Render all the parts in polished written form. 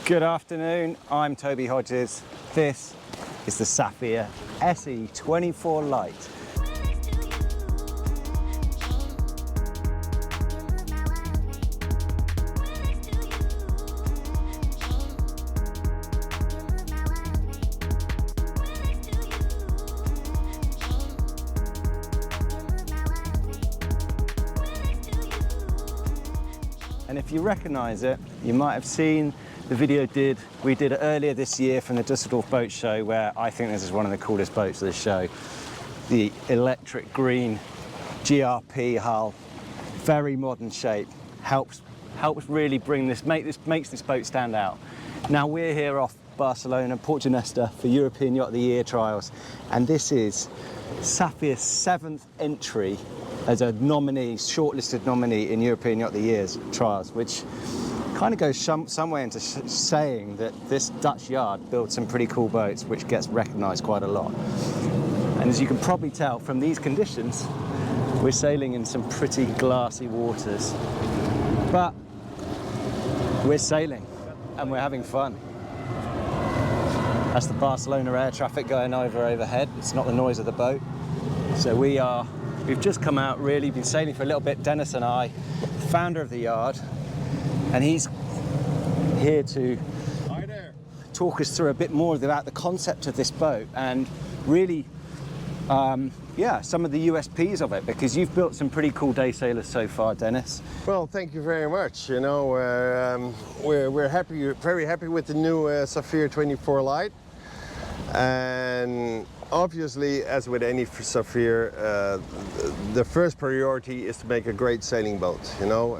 Good afternoon, I'm Toby Hodges. This is the Saffier Se24 Lite. And if you recognise it, you might have seen the video we did it earlier this year from the Düsseldorf Boat Show, where I think this is one of the coolest boats of the show. The electric green GRP hull, very modern shape, helps really makes this boat stand out. Now we're here off Barcelona, Port Ginesta for European Yacht of the Year trials, and this is Saffier's 7th entry as a nominee, shortlisted nominee in European Yacht of the Year's trials, which kind of goes some way into saying that this Dutch yard builds some pretty cool boats, which gets recognised quite a lot. And as you can probably tell from these conditions, we're sailing in some pretty glassy waters, but we're sailing and we're having fun. That's the Barcelona air traffic going overhead. It's not the noise of the boat. So we've just come out, really been sailing for a little bit, Dennis and I, founder of the yard, and he's here to talk us through a bit more about the concept of this boat and really, some of the USPs of it, because you've built some pretty cool day sailors so far, Dennis. Well, thank you very much. You know, we're very happy with the new Saffier 24 Lite, and obviously, as with any Saffier, the first priority is to make a great sailing boat. You know,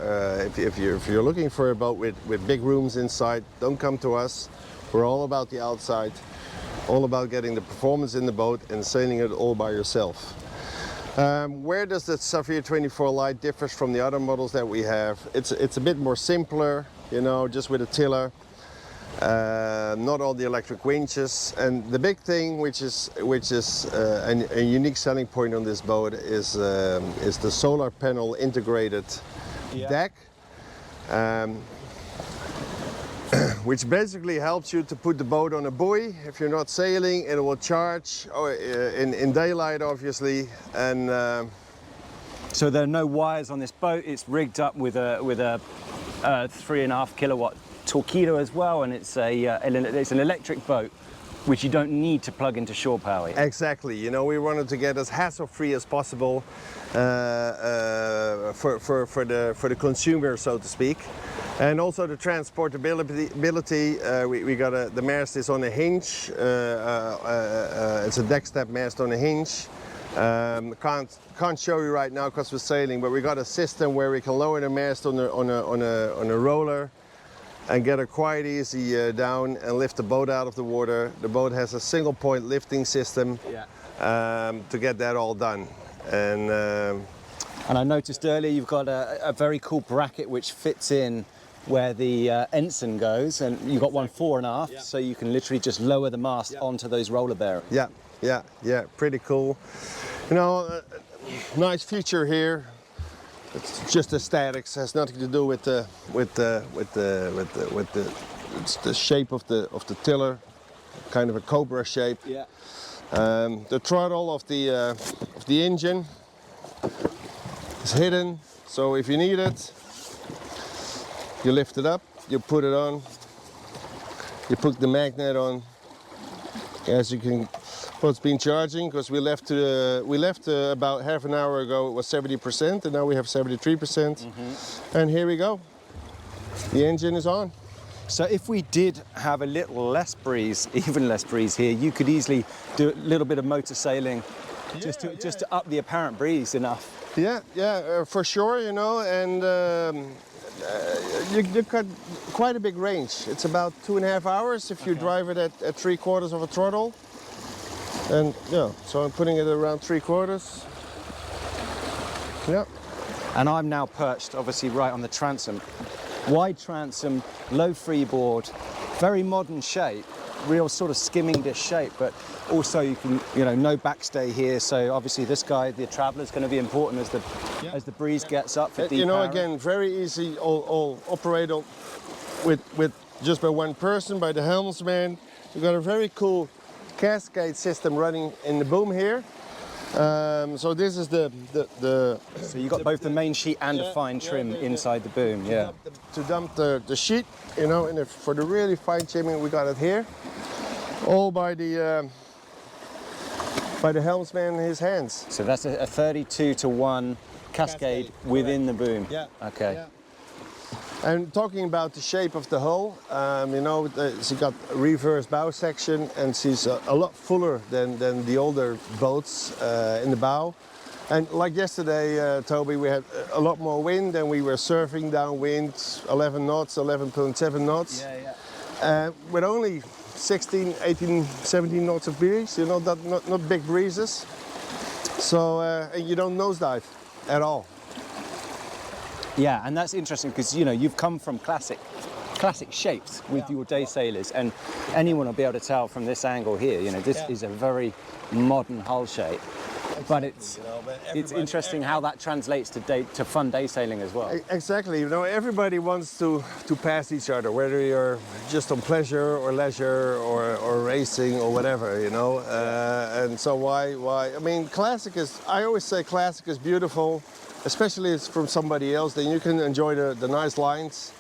if you're looking for a boat with big rooms inside, don't come to us. We're all about the outside, all about getting the performance in the boat and sailing it all by yourself. Where does the Saffier 24 Lite differ from the other models that we have? It's a bit more simpler, you know, just with a tiller. Not all the electric winches, and the big thing, which is a unique selling point on this boat, is the solar panel integrated deck, which basically helps you to put the boat on a buoy. If you're not sailing, it will charge in daylight, obviously, and so there are no wires on this boat. It's rigged up with a 3.5 kilowatt torpedo as well, and it's an electric boat which you don't need to plug into shore power. Exactly. You know, we wanted to get as hassle-free as possible for the consumer, so to speak, and also the transportability. We got the mast is on a hinge. It's a deck step mast on a hinge. Can't show you right now because we're sailing, but we got a system where we can lower the mast on a roller and get it quite easy down and lift the boat out of the water. The boat has a single point lifting system to get that all done. And I noticed earlier you've got a very cool bracket which fits in where the ensign goes, and you've got one 4.5, so you can literally just lower the mast onto those roller bearings. Yeah, pretty cool. You know, nice feature here. It's just aesthetics. Has nothing to do with the shape of the tiller, kind of a cobra shape. Yeah. The throttle of the engine is hidden, so if you need it, you lift it up, you put it on, you put the magnet on. As you can. Well, it's been charging because we left about half an hour ago. It was 70%, and now we have 73%. And here we go. The engine is on. So if we did have a little less breeze, even less breeze here, you could easily do a little bit of motor sailing, just to up the apparent breeze enough. Yeah, for sure. You know, and you got quite a big range. It's about 2.5 hours if you drive it at 3/4 of a throttle. And yeah, so I'm putting it around 3/4. Yeah. And I'm now perched, obviously, right on the transom. Wide transom, low freeboard, very modern shape, real sort of skimming dish shape, but also you can, no backstay here. So obviously this guy, the traveller, is going to be important as the breeze gets up for deep power. Again, very easy. All operate with just by one person, by the helmsman. We've got a very cool cascade system running in the boom here. So this is the So you got both the main sheet and a fine trim inside the boom, yeah. To dump the sheet, you know, and for the really fine trimming, we got it here, all by the helmsman in his hands. So that's a 32-to-1 cascade within the boom. Yeah. Okay. Yeah. And talking about the shape of the hull, you know, she got a reverse bow section, and she's a lot fuller than the older boats in the bow. And like yesterday, Toby, we had a lot more wind, and we were surfing downwind, 11 knots, 11.7 knots. Yeah, yeah. With only 16, 18, 17 knots of breeze, you know, not big breezes. So, and you don't nosedive at all. Yeah, and that's interesting because, you know, you've come from classic shapes with your day sailors, and anyone will be able to tell from this angle here, you know, this is a very modern hull shape. But it's interesting how that translates to fun day sailing as well. Exactly, you know, everybody wants to pass each other, whether you're just on pleasure or leisure or racing or whatever, you know. And so why? I mean, I always say classic is beautiful, especially if it's from somebody else. Then you can enjoy the nice lines,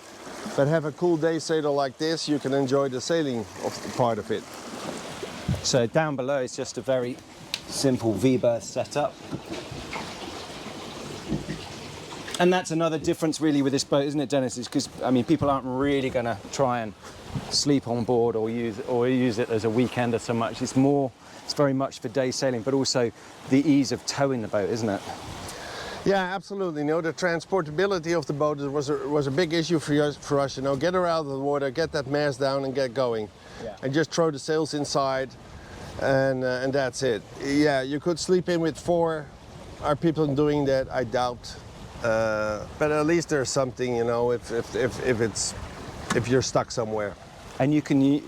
but have a cool day sailor like this, you can enjoy the sailing part of it. So down below is just a very simple V-berth setup. And that's another difference really with this boat, isn't it, Dennis? Is because, I mean, people aren't really going to try and sleep on board or use it as a weekender so much. It's very much for day sailing, but also the ease of towing the boat, isn't it? Yeah, absolutely. You know, the transportability of the boat was a big issue for us. You know, get her out of the water, get that mast down, and get going, and just throw the sails inside, and that's it. Yeah, you could sleep in with 4. Are people doing that? I doubt. But at least there's something, you know, if you're stuck somewhere. And you can, you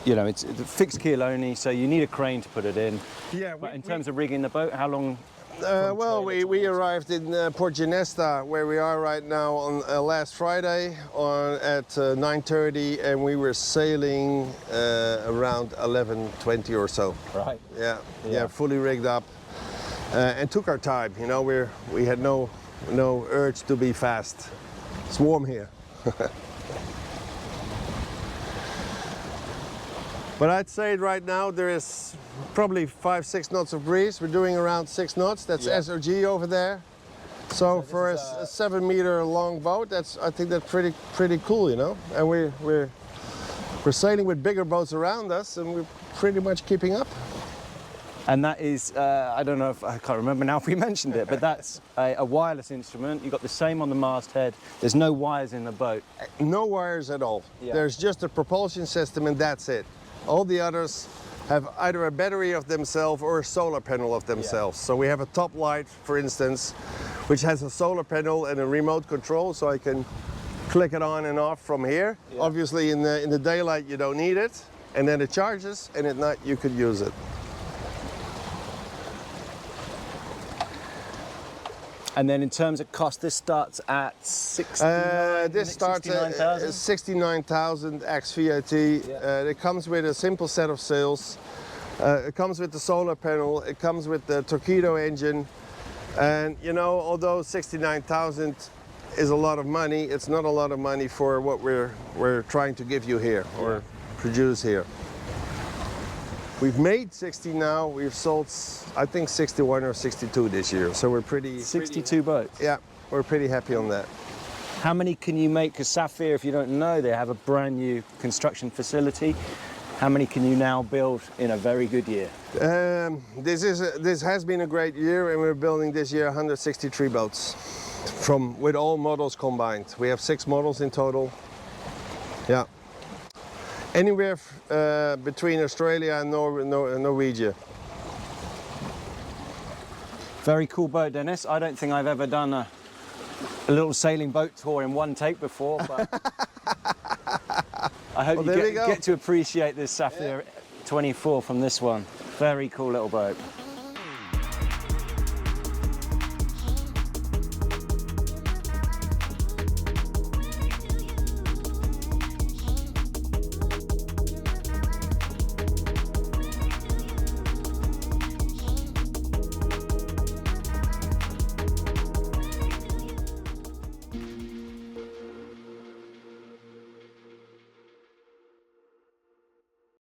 know, it's fixed keel only, so you need a crane to put it in. Yeah. But in terms of rigging the boat, how long? Well, we arrived in Port Ginesta, where we are right now, on last Friday at 9:30, and we were sailing around 11:20 or so. Right. Yeah, fully rigged up, and took our time. You know, we had no urge to be fast. It's warm here. But I'd say right now there is probably 5-6 knots of breeze. We're doing around 6 knots. That's SRG over there. So for a 7-meter long boat, I think that's pretty cool, you know. And we're sailing with bigger boats around us, and we're pretty much keeping up. And that is, I don't know if, I can't remember now if we mentioned it, but that's a wireless instrument. You've got the same on the masthead. There's no wires in the boat. No wires at all. Yeah. There's just a propulsion system, and that's it. All the others have either a battery of themselves or a solar panel of themselves. So we have a top light, for instance, which has a solar panel and a remote control, so I can click it on and off from here. Yeah. Obviously in the daylight you don't need it, and then it charges, and at night you could use it. And then in terms of cost, this starts at 69,000. This starts at 69,000 ex VAT. It comes with a simple set of sails. It comes with the solar panel. It comes with the torpedo engine. And you know, although 69,000 is a lot of money, it's not a lot of money for what we're trying to give you here or produce here. We've made 60 now. We've sold, I think, 61 or 62 this year. So we're pretty... 62 boats? Yeah, we're pretty happy on that. How many can you make? Because Saffier, if you don't know, they have a brand new construction facility. How many can you now build in a very good year? This has been a great year, and we're building this year 163 boats with all models combined. We have 6 models in total. Yeah. Anywhere between Australia and Norwegia. Very cool boat, Dennis. I don't think I've ever done a little sailing boat tour in one take before, but I hope you get to appreciate this Saffier 24 from this one. Very cool little boat.